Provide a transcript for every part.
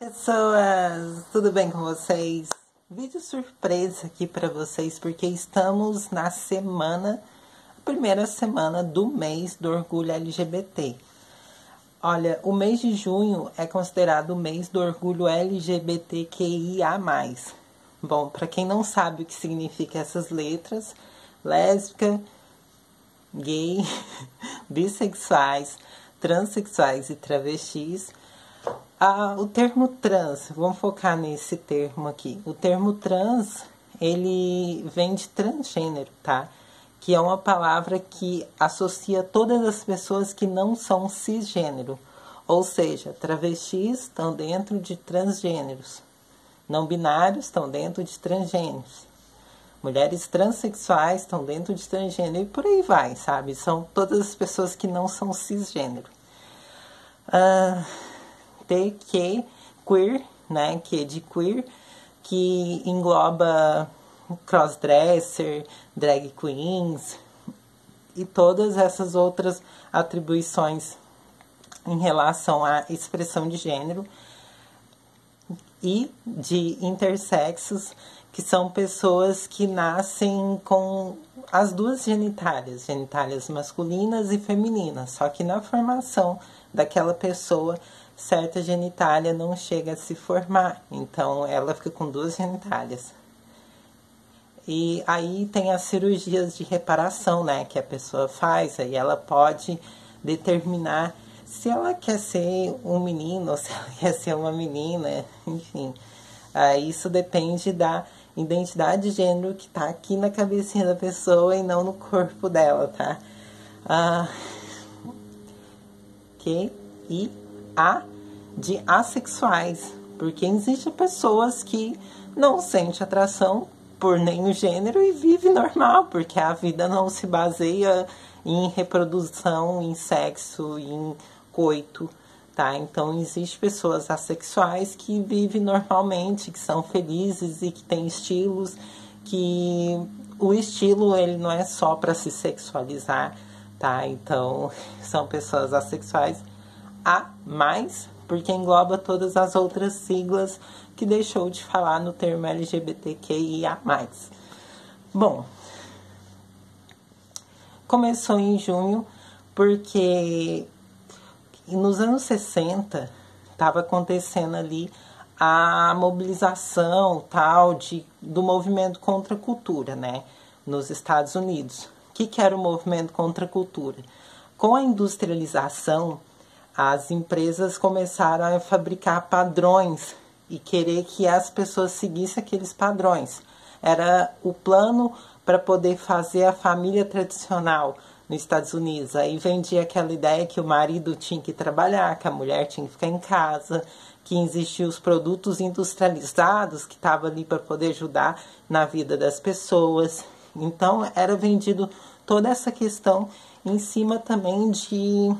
Pessoas, tudo bem com vocês? Vídeo surpresa aqui para vocês, porque estamos na primeira semana do mês do orgulho LGBT. Olha, o mês de junho é considerado o mês do orgulho LGBTQIA+. Bom, para quem não sabe o que significa essas letras, lésbica, gay, bissexuais, transexuais e travestis. O termo trans, vamos focar nesse termo aqui. O termo trans, ele vem de transgênero, tá? Que é uma palavra que associa todas as pessoas que não são cisgênero. Ou seja, travestis estão dentro de transgêneros. Não binários estão dentro de transgêneros. Mulheres transexuais estão dentro de transgênero e por aí vai, sabe? São todas as pessoas que não são cisgênero. TQ, queer, né, que é de queer, que engloba crossdresser, drag queens e todas essas outras atribuições em relação à expressão de gênero, e de intersexos, que são pessoas que nascem com as duas genitálias masculinas e femininas, só que na formação daquela pessoa, certa genitália não chega a se formar, então ela fica com duas genitálias. E aí tem as cirurgias de reparação, né, que a pessoa faz, aí ela pode determinar se ela quer ser um menino ou se ela quer ser uma menina, enfim. Isso depende da identidade de gênero que tá aqui na cabecinha da pessoa e não no corpo dela, tá? De assexuais, porque existem pessoas que não sentem atração por nenhum gênero e vivem normal, porque a vida não se baseia em reprodução, em sexo, em coito, tá? Então, existem pessoas assexuais que vivem normalmente, que são felizes e que têm estilos, que o estilo, ele não é só para se sexualizar, tá? Então, são pessoas assexuais porque engloba todas as outras siglas que deixou de falar no termo LGBTQIA+. Bom, começou em junho porque nos anos 60 estava acontecendo ali a mobilização do movimento contra a cultura, né, nos Estados Unidos. O que era o movimento contra a cultura? Com a industrialização, as empresas começaram a fabricar padrões e querer que as pessoas seguissem aqueles padrões. Era o plano para poder fazer a família tradicional nos Estados Unidos. Aí vendia aquela ideia que o marido tinha que trabalhar, que a mulher tinha que ficar em casa, que existiam os produtos industrializados que estavam ali para poder ajudar na vida das pessoas. Então, era vendido toda essa questão em cima também de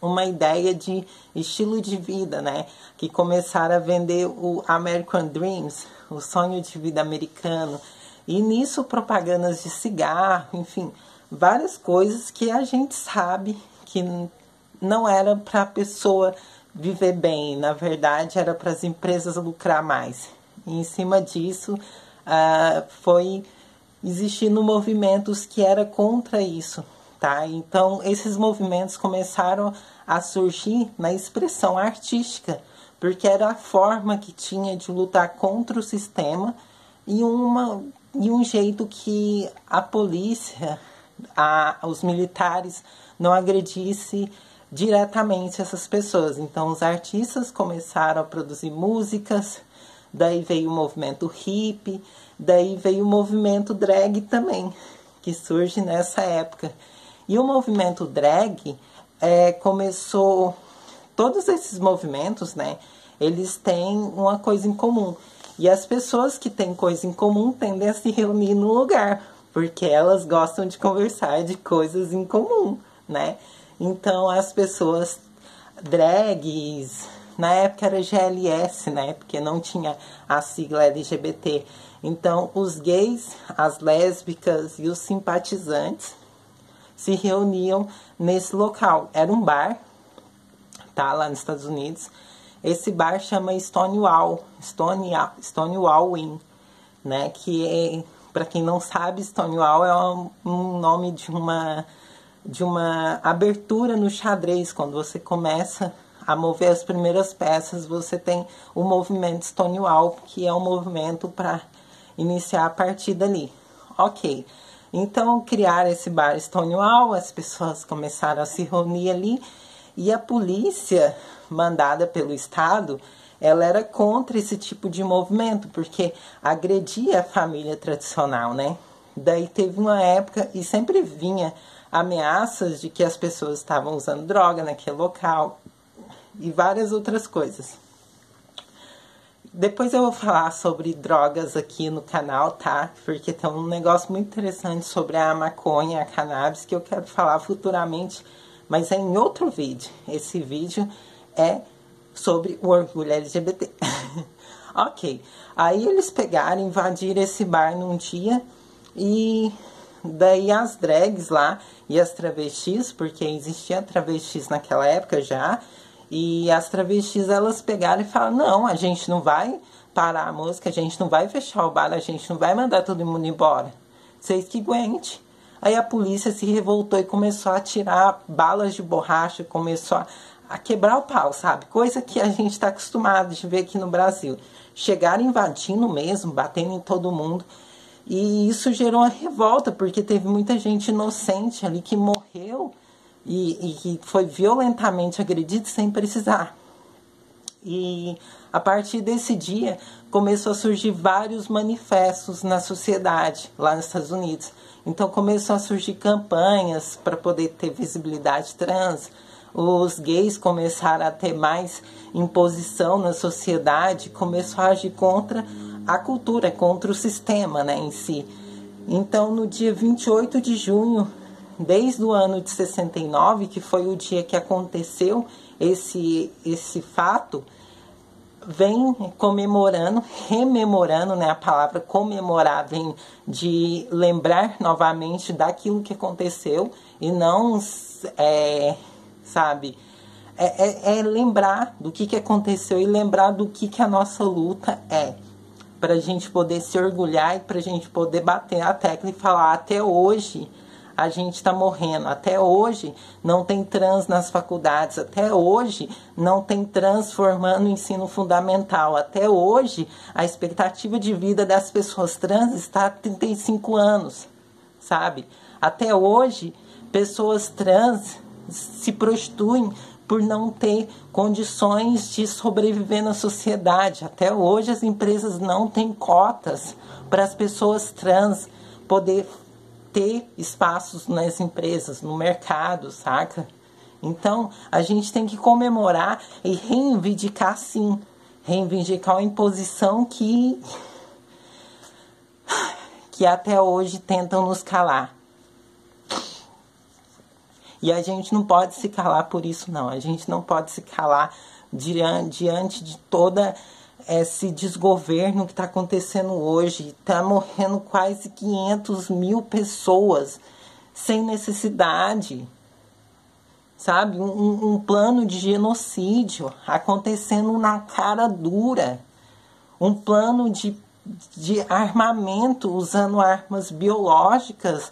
uma ideia de estilo de vida, né? Que começaram a vender o American Dreams, o sonho de vida americano. E nisso propagandas de cigarro, enfim, várias coisas que a gente sabe que não era para a pessoa viver bem. Na verdade, era para as empresas lucrar mais. E em cima disso, foi existindo movimentos que era contra isso. Tá? Então, esses movimentos começaram a surgir na expressão artística, porque era a forma que tinha de lutar contra o sistema e um jeito que a polícia, os militares, não agredisse diretamente essas pessoas. Então, os artistas começaram a produzir músicas, daí veio o movimento hippie, daí veio o movimento drag também, que surge nessa época. E o movimento drag começou... Todos esses movimentos, né? Eles têm uma coisa em comum. E as pessoas que têm coisa em comum tendem a se reunir num lugar, porque elas gostam de conversar de coisas em comum, né? Então, as pessoas drags... Na época era GLS, né? Porque não tinha a sigla LGBT. Então, os gays, as lésbicas e os simpatizantes se reuniam nesse local. Era um bar, tá? Lá nos Estados Unidos. esse bar chama Stonewall Inn, né? Que é, para quem não sabe, Stonewall é um nome de uma abertura no xadrez. Quando você começa a mover as primeiras peças, você tem o movimento Stonewall, que é um movimento para iniciar a partida ali. Ok, então criaram esse bar Stonewall, as pessoas começaram a se reunir ali, e a polícia, mandada pelo Estado, ela era contra esse tipo de movimento, porque agredia a família tradicional, né? Daí teve uma época, e sempre vinha ameaças de que as pessoas estavam usando droga naquele local, e várias outras coisas. Depois eu vou falar sobre drogas aqui no canal, tá? Porque tem um negócio muito interessante sobre a maconha, a cannabis, que eu quero falar futuramente, mas é em outro vídeo. Esse vídeo é sobre o orgulho LGBT. Ok, aí eles pegaram, invadiram esse bar num dia, e daí as drags lá e as travestis, porque existia travestis naquela época já, e as travestis, elas pegaram e falaram: não, a gente não vai parar a música, a gente não vai fechar o bar, a gente não vai mandar todo mundo embora. Vocês que aguente. Aí a polícia se revoltou e começou a atirar balas de borracha, começou a quebrar o pau, sabe? Coisa que a gente está acostumado de ver aqui no Brasil. Chegaram invadindo mesmo, batendo em todo mundo. E isso gerou uma revolta, porque teve muita gente inocente ali que morreu e que foi violentamente agredido sem precisar. E a partir desse dia começou a surgir vários manifestos na sociedade lá nos Estados Unidos. Então começou a surgir campanhas para poder ter visibilidade trans. Os gays começaram a ter mais imposição na sociedade, começou a agir contra a cultura, contra o sistema, né, em si. Então no dia 28 de junho, desde o ano de 69, que foi o dia que aconteceu esse fato, vem comemorando, rememorando, né? A palavra comemorar vem de lembrar novamente daquilo que aconteceu e não, sabe, lembrar do que aconteceu e lembrar do que a nossa luta é. Para a gente poder se orgulhar e para a gente poder bater a tecla e falar: até hoje a gente está morrendo, até hoje não tem trans nas faculdades, até hoje não tem trans formando o ensino fundamental, até hoje a expectativa de vida das pessoas trans está a 35 anos, sabe? Até hoje pessoas trans se prostituem por não ter condições de sobreviver na sociedade. Até hoje as empresas não têm cotas para as pessoas trans poder ter espaços nas empresas, no mercado, saca? Então, a gente tem que comemorar e reivindicar, sim. Reivindicar uma imposição que até hoje tentam nos calar. E a gente não pode se calar por isso, não. A gente não pode se calar diante de toda esse desgoverno que está acontecendo hoje. Está morrendo quase 500 mil pessoas sem necessidade, sabe? Um plano de genocídio acontecendo na cara dura. Um plano de armamento usando armas biológicas,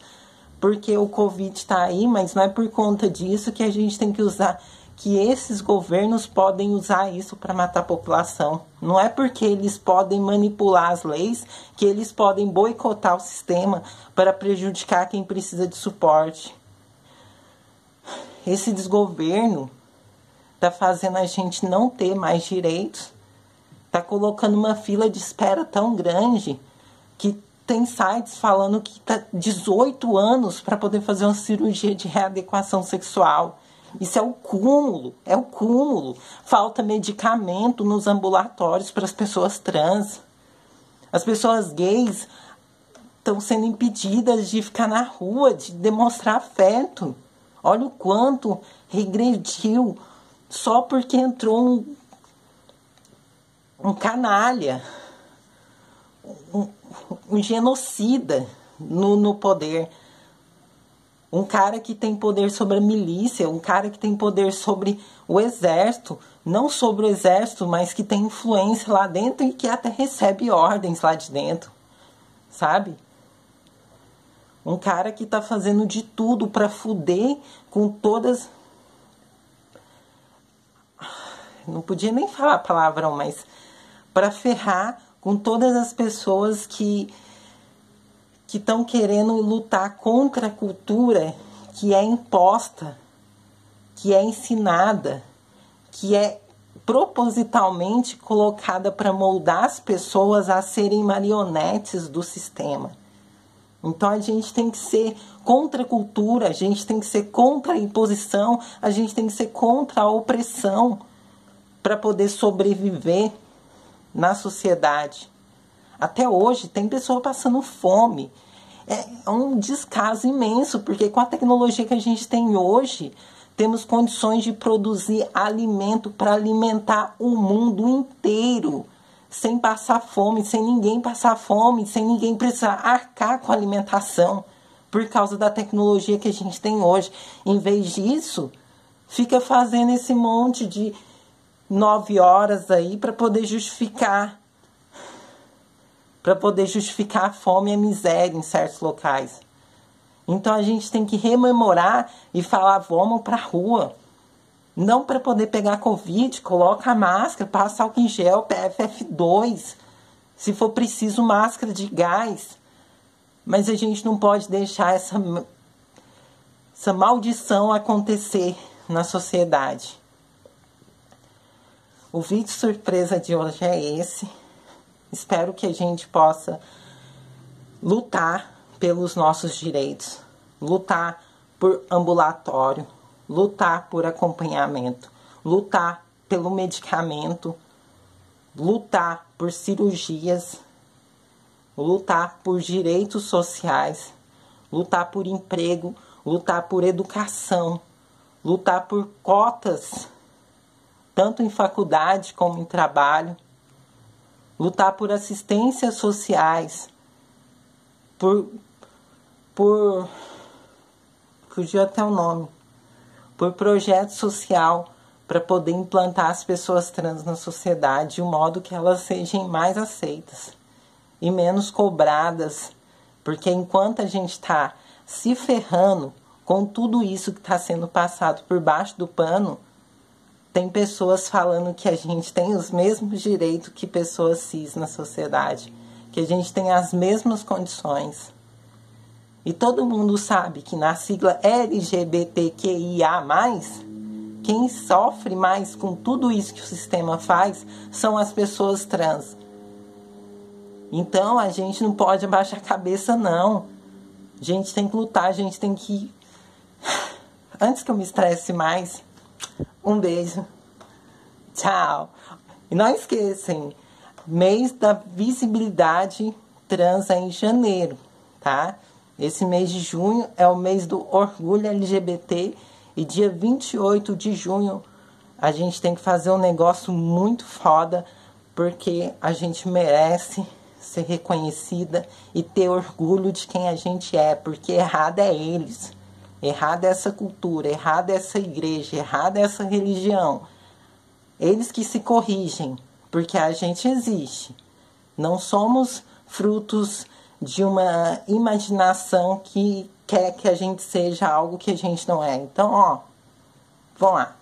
porque o Covid está aí, mas não é por conta disso que a gente tem que usar, que esses governos podem usar isso para matar a população. Não é porque eles podem manipular as leis que eles podem boicotar o sistema para prejudicar quem precisa de suporte. Esse desgoverno está fazendo a gente não ter mais direitos, está colocando uma fila de espera tão grande que tem sites falando que está 18 anos para poder fazer uma cirurgia de readequação sexual. Isso é o cúmulo, é o cúmulo. Falta medicamento nos ambulatórios para as pessoas trans. As pessoas gays estão sendo impedidas de ficar na rua, de demonstrar afeto. Olha o quanto regrediu só porque entrou um canalha, um genocida no poder. Um cara que tem poder sobre a milícia, um cara que tem poder sobre o exército, não sobre o exército, mas que tem influência lá dentro e que até recebe ordens lá de dentro, sabe? Um cara que tá fazendo de tudo pra fuder com todas... Não podia nem falar palavrão, mas pra ferrar com todas as pessoas que estão querendo lutar contra a cultura que é imposta, que é ensinada, que é propositalmente colocada para moldar as pessoas a serem marionetes do sistema. Então a gente tem que ser contra a cultura, a gente tem que ser contra a imposição, a gente tem que ser contra a opressão para poder sobreviver na sociedade. Até hoje tem pessoa passando fome. É um descaso imenso, porque com a tecnologia que a gente tem hoje, temos condições de produzir alimento para alimentar o mundo inteiro, sem passar fome, sem ninguém passar fome, sem ninguém precisar arcar com a alimentação, por causa da tecnologia que a gente tem hoje. Em vez disso, fica fazendo esse monte de 9 horas aí para poder justificar a fome e a miséria em certos locais. Então a gente tem que rememorar e falar, vamos pra rua. Não para poder pegar Covid, coloca a máscara, passa álcool em gel, PFF2. Se for preciso, máscara de gás. Mas a gente não pode deixar essa maldição acontecer na sociedade. O vídeo surpresa de hoje é esse. Espero que a gente possa lutar pelos nossos direitos, lutar por ambulatório, lutar por acompanhamento, lutar pelo medicamento, lutar por cirurgias, lutar por direitos sociais, lutar por emprego, lutar por educação, lutar por cotas, tanto em faculdade como em trabalho, lutar por assistências sociais, fugiu até o nome, por projeto social para poder implantar as pessoas trans na sociedade de um modo que elas sejam mais aceitas e menos cobradas, porque enquanto a gente está se ferrando com tudo isso que está sendo passado por baixo do pano, tem pessoas falando que a gente tem os mesmos direitos que pessoas cis na sociedade, que a gente tem as mesmas condições. E todo mundo sabe que na sigla LGBTQIA+, quem sofre mais com tudo isso que o sistema faz são as pessoas trans. Então a gente não pode abaixar a cabeça, não. A gente tem que lutar, a gente tem que... Antes que eu me estresse mais, um beijo. Tchau. E não esqueçam, mês da visibilidade trans é em janeiro, tá? Esse mês de junho é o mês do orgulho LGBT e dia 28 de junho a gente tem que fazer um negócio muito foda, porque a gente merece ser reconhecida e ter orgulho de quem a gente é, porque errado é eles, errado é essa cultura, errado é essa igreja, errado é essa religião. Eles que se corrigem, porque a gente existe. Não somos frutos de uma imaginação que quer que a gente seja algo que a gente não é. Então, vamos lá.